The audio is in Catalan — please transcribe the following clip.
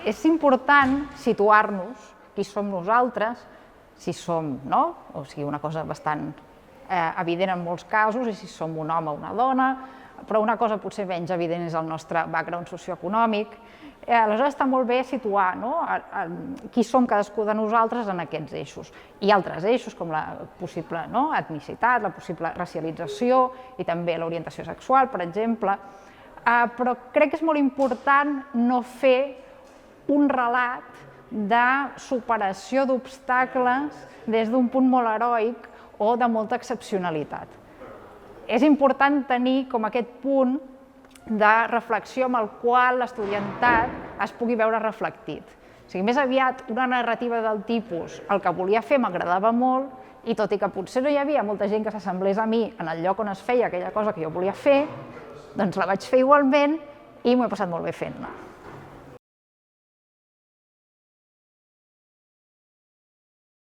És important situar-nos qui som nosaltres, si som, o sigui, una cosa bastant evident en molts casos, i si som un home o una dona, però una cosa potser menys evident és el nostre background socioeconòmic. Aleshores està molt bé situar qui som cadascú de nosaltres en aquests eixos. I altres eixos com la possible etnicitat, la possible racialització i també l'orientació sexual, per exemple. Però crec que és molt important no fer un relat de superació d'obstacles des d'un punt molt heroic o de molta excepcionalitat. És important tenir com aquest punt de reflexió amb el qual l'estudiantat es pugui veure reflectit. O sigui, més aviat una narrativa del tipus el que volia fer m'agradava molt i tot i que potser no hi havia molta gent que s'assemblés a mi en el lloc on es feia aquella cosa que jo volia fer, doncs la vaig fer igualment i m'ho he passat molt bé fent-la.